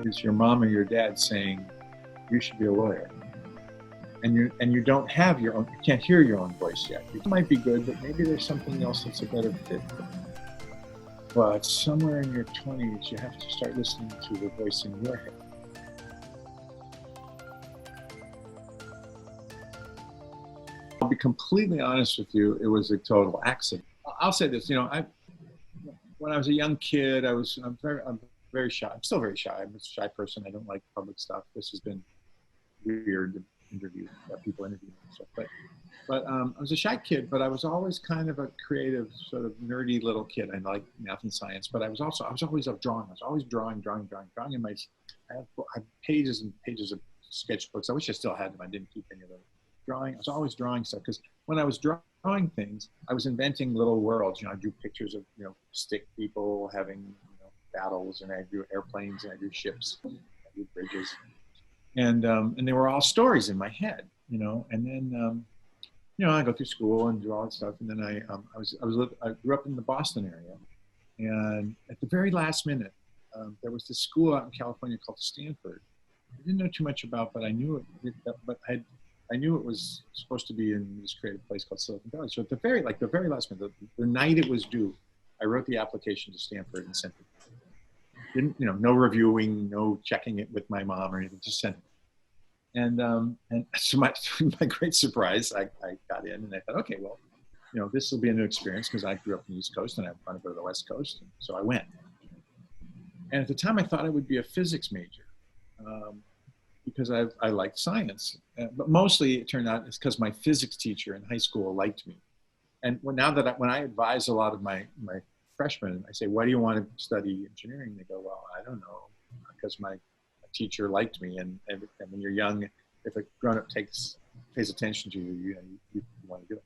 is your mom or your dad saying, you should be a lawyer. And you don't have your own, you can't hear your own voice yet. It might be good, but maybe there's something else that's a better fit. But somewhere in your 20s, you have to start listening to the voice in your head. I'll be completely honest with you, it was a total accident. I'll say this, when I was a young kid, I'm very shy. I'm still very shy. I'm a shy person. I don't like public stuff. This has been weird to people interview and stuff. But I was a shy kid, but I was always kind of a creative, sort of nerdy little kid. I liked math and science, but I was always up drawing. I was always drawing in my, I have pages and pages of sketchbooks. I wish I still had them. I didn't keep any of them. Drawing, I was always drawing stuff, because when I was drawing things, I was inventing little worlds. I drew pictures of, stick people having, battles, and I drew airplanes, and I drew ships, I drew bridges. And they were all stories in my head, and then, I go through school and do all that stuff. And then I grew up in the Boston area. And at the very last minute, there was this school out in California called Stanford. I didn't know too much about, but I knew it, I knew it was supposed to be in this creative place called Silicon Valley. So at the very last minute, the night it was due, I wrote the application to Stanford and sent it. Didn't, no reviewing, no checking it with my mom or anything, just sent it. And so my great surprise, I got in, and I thought, okay, well, this will be a new experience, because I grew up on the East Coast and I wanted to go to the West Coast. And so I went. And at the time I thought I would be a physics major, because I liked science. But mostly it turned out it's because my physics teacher in high school liked me. And when I advise a lot of my freshmen, I say, why do you want to study engineering? They go, well, I don't know, because my teacher liked me. And when you're young, if a grown-up pays attention to you, you want to do it.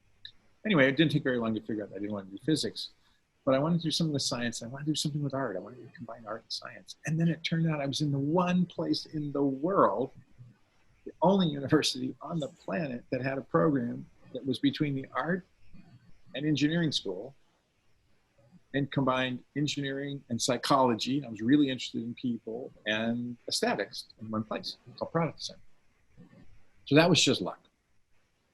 Anyway, it didn't take very long to figure out that I didn't want to do physics, but I wanted to do something with science. I wanted to do something with art. I wanted to combine art and science. And then it turned out I was in the one place in the world, the only university on the planet that had a program that was between the art and engineering school, and combined engineering and psychology. And I was really interested in people and aesthetics in one place. It's called product design. So that was just luck.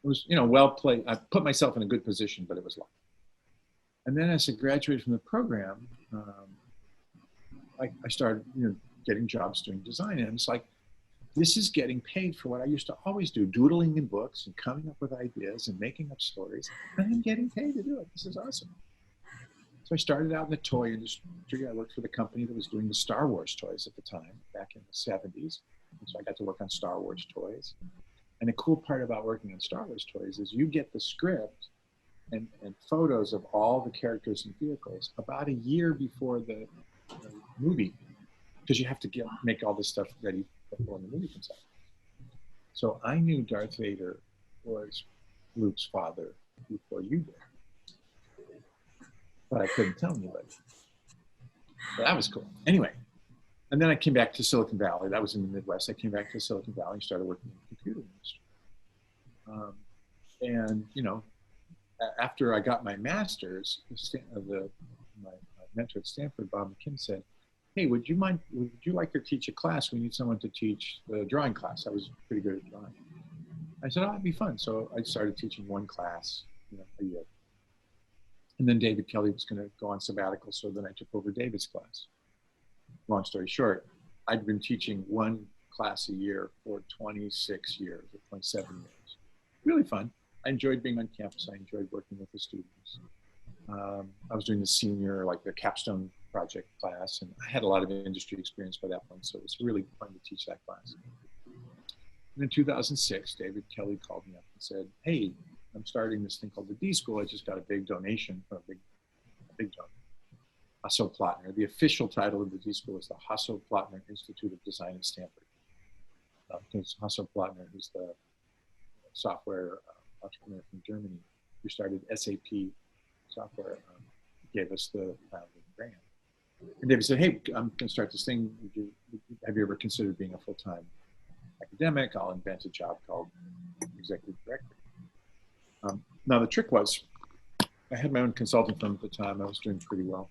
It was, well played. I put myself in a good position, but it was luck. And then as I graduated from the program, I started, getting jobs doing design. And it's like, this is getting paid for what I used to always do, doodling in books and coming up with ideas and making up stories, and I'm getting paid to do it. This is awesome. So I started out in the toy industry. I worked for the company that was doing the Star Wars toys at the time, back in the 70s. And so I got to work on Star Wars toys. And the cool part about working on Star Wars toys is you get the script and photos of all the characters and vehicles about a year before the movie, because you have to make all this stuff ready before the movie comes out. So I knew Darth Vader was Luke's father before you did. But I couldn't tell anybody. But that was cool. Anyway, and then I came back to Silicon Valley. That was in the Midwest. I came back to Silicon Valley and started working in the computer industry. After I got my master's, my mentor at Stanford, Bob McKim, said, hey, would you like to teach a class? We need someone to teach the drawing class. I was pretty good at drawing. I said, oh, it'd be fun. So I started teaching one class, a year. And then David Kelly was going to go on sabbatical, so then I took over David's class. Long story short, I'd been teaching one class a year for 26 years, or 27 years. Really fun. I enjoyed being on campus. I enjoyed working with the students. I was doing the senior, the capstone project class, and I had a lot of industry experience by that point, so it was really fun to teach that class. And in 2006, David Kelly called me up and said, hey, I'm starting this thing called the D School. I just got a big donation from a big donor, Hasso-Plattner. The official title of the D School is the Hasso-Plattner Institute of Design at Stanford. Because Hasso-Plattner, who's the software entrepreneur from Germany, who started SAP software, gave us the founding grant. And David said, hey, I'm going to start this thing. Have you ever considered being a full-time academic? I'll invent a job called executive director. Now the trick was, I had my own consulting firm at the time. I was doing pretty well.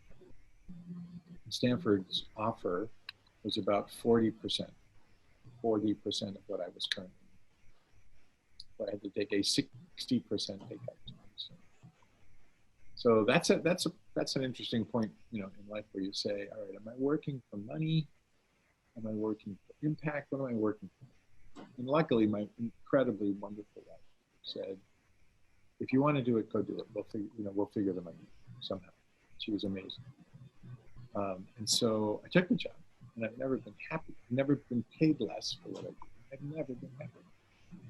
Stanford's offer was about 40%, 40% of what I was currently. So I had to take a 60% pay cut. So that's an interesting point, in life where you say, all right, am I working for money? Am I working for impact? What am I working for? And luckily, my incredibly wonderful wife said, if you want to do it, go do it. We'll figure the money somehow. She was amazing. And so I took the job, and I've never been happy. I've never been paid less for what I do. I've never been happy.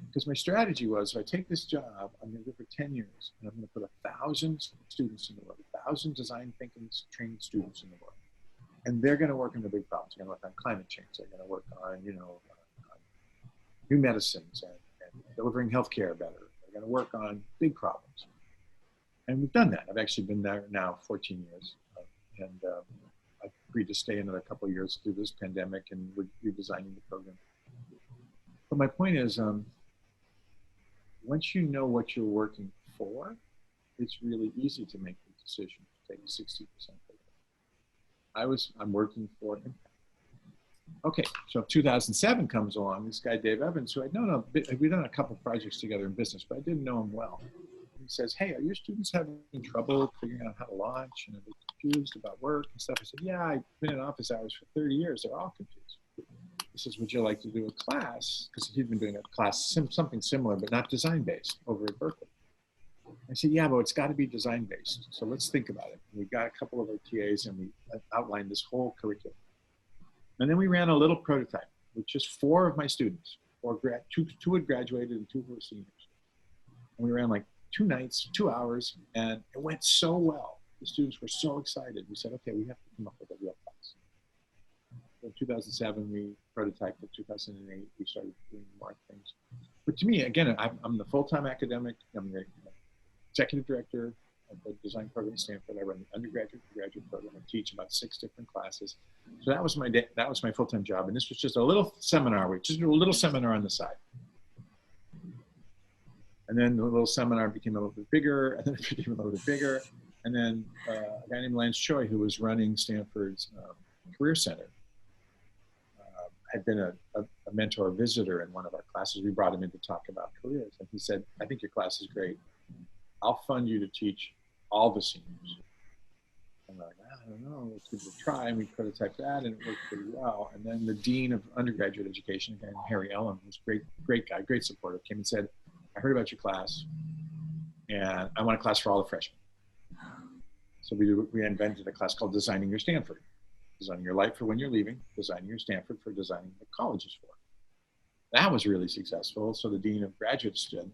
Because my strategy was, if I take this job, I'm going to do it for 10 years, and I'm going to put 1,000 students in the world, 1,000 design thinking, trained students in the world. And they're going to work on the big problems. They're going to work on climate change. They're going to work on, new medicines and delivering healthcare better. They're going to work on big problems. And we've done that. I've actually been there now 14 years. I've agreed to stay another couple of years through this pandemic, and we're redesigning the program. But my point is, once you know what you're working for, it's really easy to make the decision to take 60% pay cut. I'm working for impact. Okay, so 2007 comes along, this guy, Dave Evans, who I'd known, we've done a couple of projects together in business, but I didn't know him well. He says, hey, are your students having trouble figuring out how to launch, and are they confused about work and stuff? I said, yeah, I've been in office hours for 30 years. They're all confused. He says, would you like to do a class? Because he'd been doing a class, something similar, but not design-based over at Berkeley. I said, yeah, but it's got to be design-based. So let's think about it. We got a couple of our TAs, and we outlined this whole curriculum. And then we ran a little prototype with just 4 of my students. Two had graduated and 2 were seniors. And we ran like 2 nights, 2 hours, and it went so well. The students were so excited. We said, okay, we have to come up with a real class. In 2007, we prototyped. In 2008, we started doing more things. But to me, again, I'm the full-time academic. I'm the executive director of the design program at Stanford. I run the undergraduate and graduate program. I teach about 6 different classes. So that was my day. That was my full-time job. And this was just a little seminar. We just do a little seminar on the side. And then the little seminar became a little bit bigger, and then it became a little bit bigger. And then a guy named Lance Choi, who was running Stanford's Career Center, had been a mentor visitor in one of our classes. We brought him in to talk about careers. And he said, I think your class is great. I'll fund you to teach all the seniors. And we're like, I don't know, let's give it a try. And we prototyped that, and it worked pretty well. And then the dean of undergraduate education, a guy named Harry Ellen, who's a great guy, great supporter, came and said, I heard about your class, and I want a class for all the freshmen. So we invented a class called Designing Your Stanford. Designing your life for when you're leaving, designing your Stanford for designing what college is for. That was really successful. So the dean of graduate studies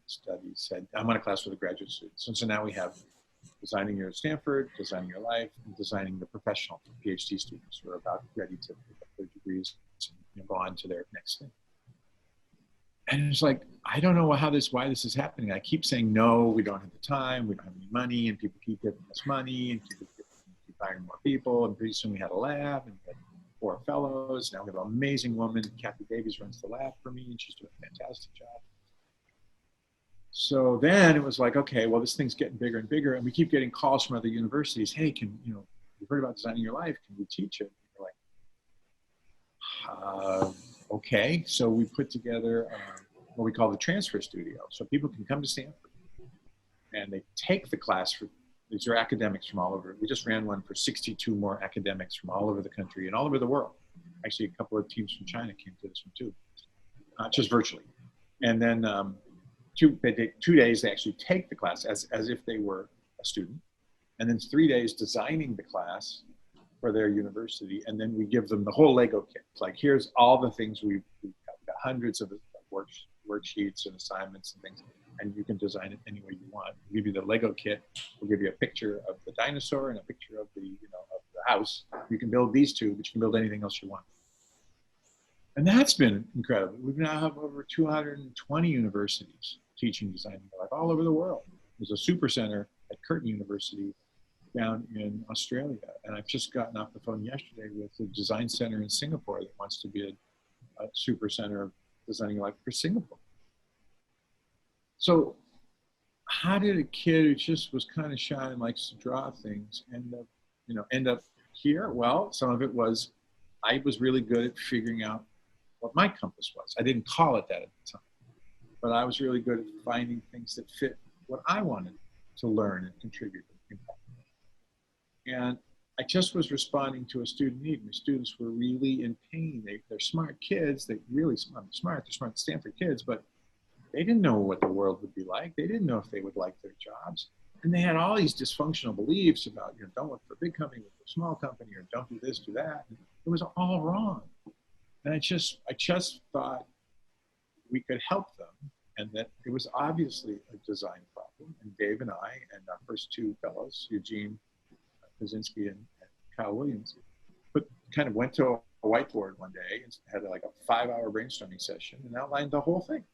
said, I want a class for the graduate students. And so now we have designing your Stanford, designing your life, and designing the professional PhD students who are about ready to pick up their degrees and go on to their next thing. And it's like, I don't know why this is happening. I keep saying, no, we don't have the time, we don't have any money, and people keep giving us money, and people keep hiring more people, and pretty soon we had a lab, and we had 4 fellows. Now we have an amazing woman, Kathy Davies, runs the lab for me, and she's doing a fantastic job. So then it was like, okay, well, this thing's getting bigger and bigger, and we keep getting calls from other universities. Hey, you heard about designing your life? Can we teach it? And we're like, okay. So we put together what we call the transfer studio. So people can come to Stanford, and they take the class these are academics from all over. We just ran one for 62 more academics from all over the country and all over the world. Actually, a couple of teams from China came to this one too, just virtually. And then 2 days, they actually take the class as if they were a student. And then 3 days designing the class for their university. And then we give them the whole Lego kit. It's like, here's all the things we've got hundreds of worksheets and assignments and things. And you can design it any way you want. We'll give you the Lego kit. We'll give you a picture of the dinosaur and a picture of the house. You can build these 2, but you can build anything else you want. And that's been incredible. We now have over 220 universities teaching design in life all over the world. There's a super center at Curtin University down in Australia. And I've just gotten off the phone yesterday with the design center in Singapore that wants to be a super center of designing life for Singapore. So how did a kid who just was kind of shy and likes to draw things end up here? Well, some of it was I was really good at figuring out what my compass was. I didn't call it that at the time, but I was really good at finding things that fit what I wanted to learn and contribute and impact. And I just was responding to a student need. And the students were really in pain. They're smart kids. They're really smart. They're smart Stanford kids, but they didn't know what the world would be like. They didn't know if they would like their jobs. And they had all these dysfunctional beliefs about, don't work for a big company, work for a small company, or don't do this, do that. And it was all wrong. And I just thought we could help them, and that it was obviously a design problem. And Dave and I and our first two fellows, Eugene Kaczynski and Kyle Williams, kind of went to a whiteboard one day and had like a 5-hour brainstorming session and outlined the whole thing.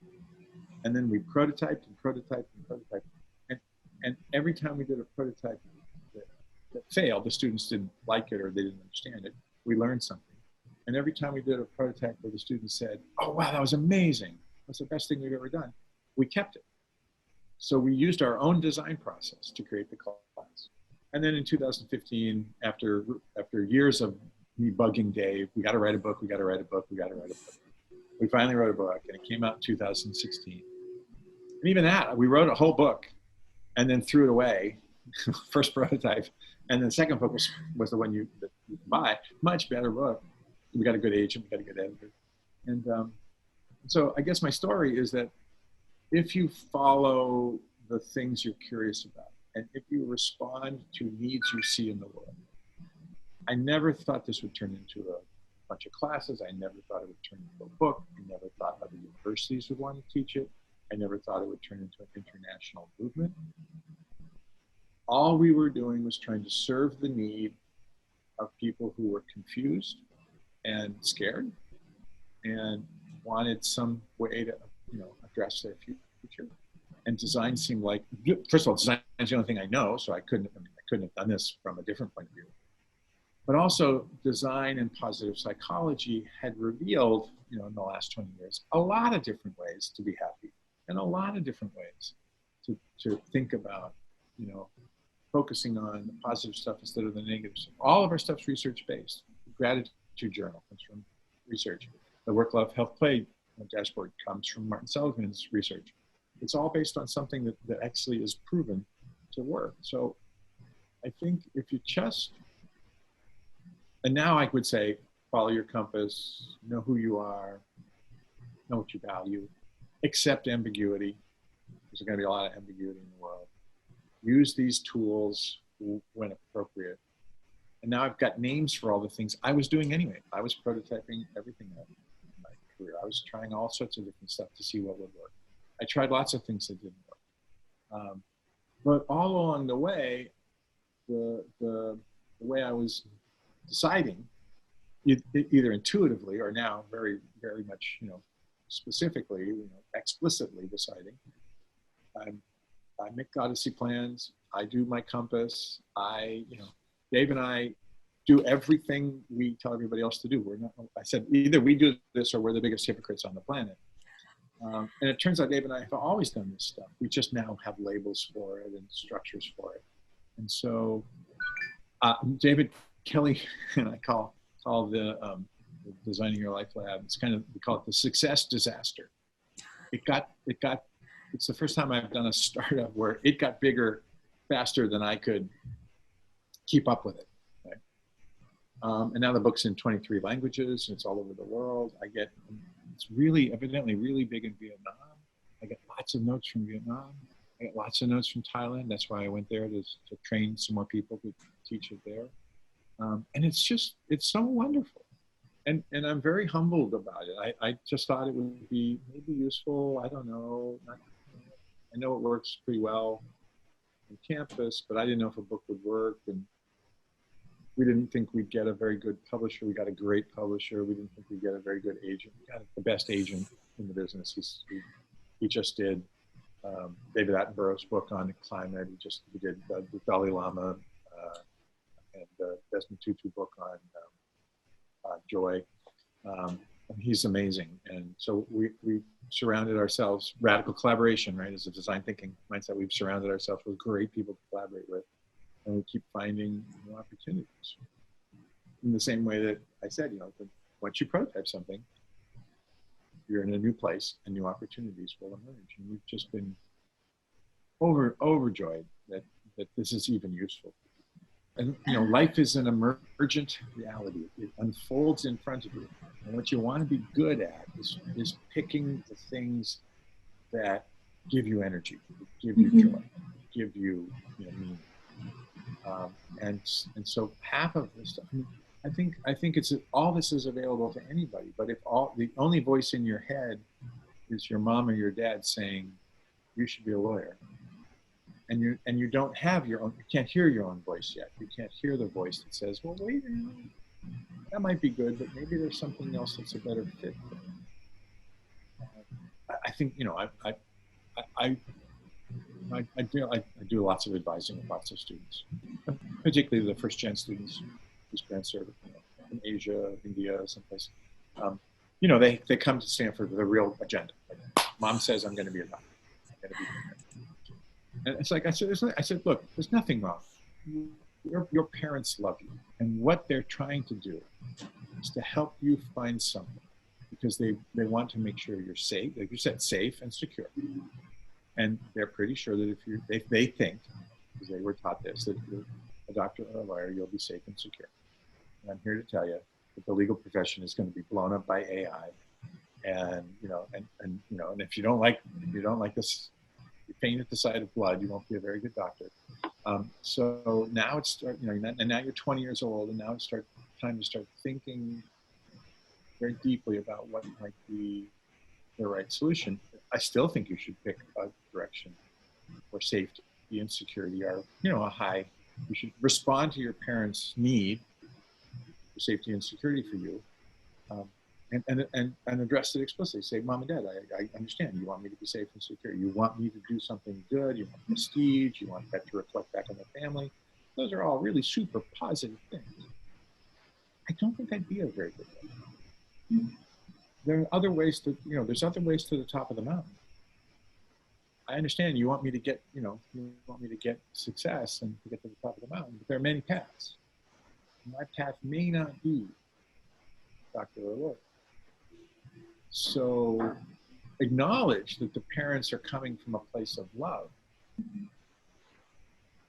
And then we prototyped and prototyped and prototyped. And every time we did a prototype that failed, the students didn't like it or they didn't understand it, we learned something. And every time we did a prototype where the students said, "Oh, wow, that was amazing. That's the best thing we've ever done," we kept it. So we used our own design process to create the class. And then in 2015, after years of me bugging Dave, we got to write a book, we got to write a book, we got to write a book. We finally wrote a book, and it came out in 2016. And even that, we wrote a whole book and then threw it away, first prototype. And the second book was the one that you can buy, much better book. We got a good agent, we got a good editor. And so I guess my story is that if you follow the things you're curious about, and if you respond to needs you see in the world, I never thought this would turn into a bunch of classes. I never thought it would turn into a book. I never thought other universities would want to teach it. I never thought it would turn into an international movement. All we were doing was trying to serve the need of people who were confused and scared and wanted some way to, address their future. And design seemed like, first of all, design is the only thing I know, so I couldn't have done this from a different point of view. But also, design and positive psychology had revealed, in the last 20 years, a lot of different ways to be happy, and a lot of different ways to think about, focusing on the positive stuff instead of the negative stuff. All of our stuff's research-based. The Gratitude Journal comes from research. The Work, Love, Health, Play dashboard comes from Martin Seligman's research. It's all based on something that actually is proven to work. So I think if you just, and now I would say, follow your compass, know who you are, know what you value, accept ambiguity. There's going to be a lot of ambiguity in the world. Use these tools when appropriate. And now I've got names for all the things I was doing anyway. I was prototyping everything in my career. I was trying all sorts of different stuff to see what would work. I tried lots of things that didn't work. But all along the way, the way I was deciding, either intuitively or now very, very much, specifically, explicitly deciding, I make Odyssey plans. I do my compass. Dave and I do everything we tell everybody else to do. I said, either we do this or we're the biggest hypocrites on the planet. And it turns out Dave and I have always done this stuff. We just now have labels for it and structures for it. And so David Kelly and I call the Designing Your Life Lab, we call it the success disaster. It's the first time I've done a startup where it got bigger faster than I could keep up with it. Right? And now the book's in 23 languages, and it's all over the world. It's really, evidently really big in Vietnam. I get lots of notes from Vietnam. I get lots of notes from Thailand. That's why I went there to train some more people to teach it there. And it's so wonderful. And I'm very humbled about it. I just thought it would be maybe useful. I don't know. I know it works pretty well on campus, but I didn't know if a book would work. And we didn't think we'd get a very good publisher. We got a great publisher. We didn't think we'd get a very good agent. We got the best agent in the business. He just did David Attenborough's book on climate. He did the Dalai Lama and Desmond Tutu book on joy. He's amazing. And so we surrounded ourselves, radical collaboration, right? As a design thinking mindset, we've surrounded ourselves with great people to collaborate with. And we keep finding new opportunities. in the same way that I said, once you prototype something, you're in a new place and new opportunities will emerge. And we've just been overjoyed that this is even useful. And life is an emergent reality. It unfolds in front of you. And what you want to be good at is picking the things that give you energy, give you joy, give you meaning. And so half of this stuff, I think it's all this is available to anybody. But if the only voice in your head is your mom or your dad saying you should be a lawyer, and you don't have your own, you can't hear your own voice yet. You can't hear the voice that says, well, wait, that might be good, but maybe there's something else that's a better fit. I think I do lots of advising with lots of students, particularly the first-gen students whose parents are from Asia, India, someplace. They come to Stanford with a real agenda. Like, Mom says I'm going to be a doctor. I'm going to be and it's like I said, look, there's nothing wrong. Your parents love you, and what they're trying to do is to help you find something, because they want to make sure you're safe, like you said, safe and secure. And they're pretty sure that if they think, because they were taught this, that if you're a doctor or a lawyer, you'll be safe and secure. And I'm here to tell you that the legal profession is going to be blown up by AI, and if you don't like this, you faint at the sight of blood, you won't be a very good doctor. So now it's and now you're 20 years old, and now it's time to start thinking very deeply about what might be the right solution. I still think you should pick a direction where safety and security are, a high. You should respond to your parents' need for safety and security for you, and address it explicitly. Say, Mom and Dad, I understand. You want me to be safe and secure. You want me to do something good. You want prestige. You want that to reflect back on the family. Those are all really super positive things. I don't think I'd be a very good one. There are other ways there's other ways to the top of the mountain. I understand you want me to get, success and to get to the top of the mountain, but there are many paths. My path may not be doctor or lawyer. So acknowledge that the parents are coming from a place of love,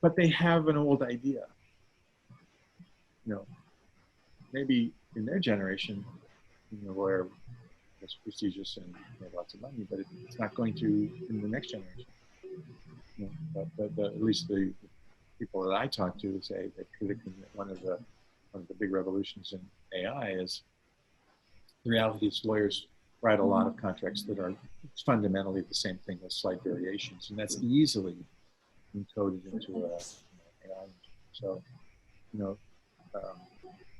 but they have an old idea. Maybe in their generation, where it's prestigious and lots of money, but it's not going to in the next generation. At least the people that I talk to say they're predicting that one of the big revolutions in AI is the reality is lawyers write a lot of contracts that are fundamentally the same thing with slight variations, and that's easily encoded into a AI. So,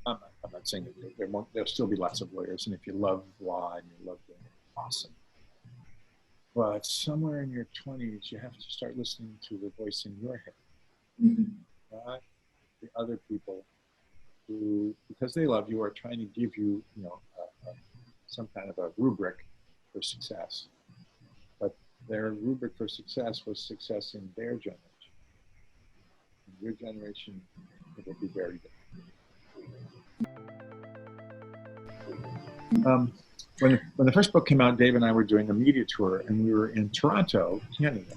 I'm not saying that there'll still be lots of lawyers, and if you love law and you love doing it, awesome. But somewhere in your 20s, you have to start listening to the voice in your head, not the other people who, because they love you, are trying to give you, some kind of a rubric for success. But their rubric for success was success in their generation. In your generation, it will be very different. When the first book came out, Dave and I were doing a media tour, and we were in Toronto, Canada.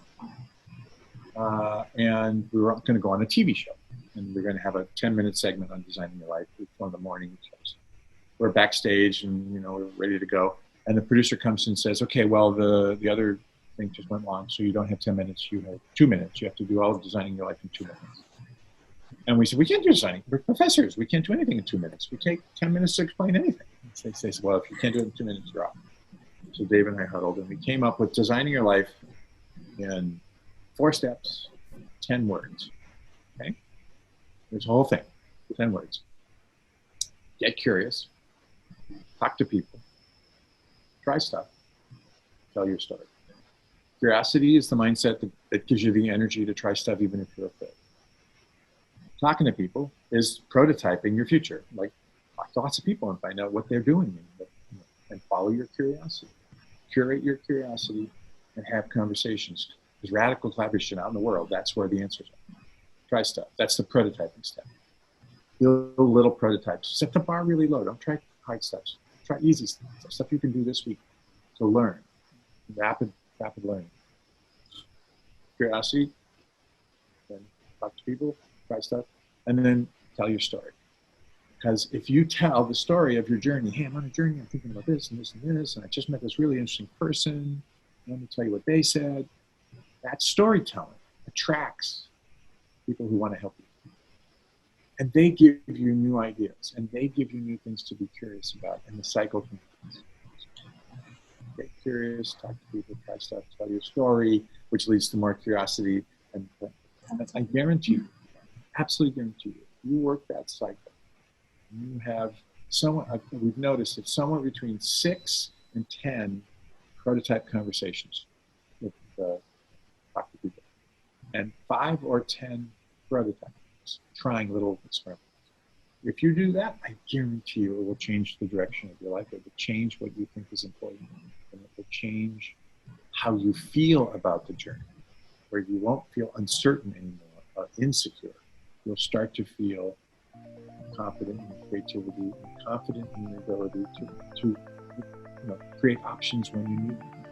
And we were going to go on a TV show. And we were going to have a 10-minute segment on designing your life with one of the morning shows. We're backstage and, we're ready to go. And the producer comes and says, okay, well, the other thing just went long, so you don't have 10 minutes, you have 2 minutes. You have to do all of designing your life in 2 minutes. And we said, we can't do designing. We're professors. We can't do anything in 2 minutes. We take 10 minutes to explain anything. They say, well, if you can't do it in 2 minutes, you're off. So Dave and I huddled, and we came up with designing your life in 4 steps, 10 words. Okay? There's a whole thing, 10 words. Get curious. Talk to people. Try stuff. Tell your story. Curiosity is the mindset that gives you the energy to try stuff even if you're afraid. Talking to people is prototyping your future. Like, talk to lots of people and find out what they're doing and follow your curiosity. Curate your curiosity and have conversations. Because radical collaboration out in the world, that's where the answers are. Try stuff. That's the prototyping step. Build little prototypes. Set the bar really low. Don't try hard stuff. Try easy stuff. Stuff you can do this week. So learn. Rapid learning. Curiosity. Then talk to people. Try stuff. And then tell your story. Because if you tell the story of your journey, hey, I'm on a journey. I'm thinking about this and this and this. And I just met this really interesting person. Let me tell you what they said. That storytelling attracts people who want to help you. And they give you new ideas, and they give you new things to be curious about, and the cycle continues. Get curious, talk to people, try stuff, tell your story, which leads to more curiosity. And I guarantee you, absolutely guarantee you, you work that cycle, you have we've noticed that somewhere between 6 and 10 prototype conversations with talk to people, and 5 or 10 prototypes. Trying little experiments. If you do that, I guarantee you it will change the direction of your life. It will change what you think is important. And it will change how you feel about the journey, where you won't feel uncertain anymore or insecure. You'll start to feel confident in your creativity and confident in your ability to create options when you need them.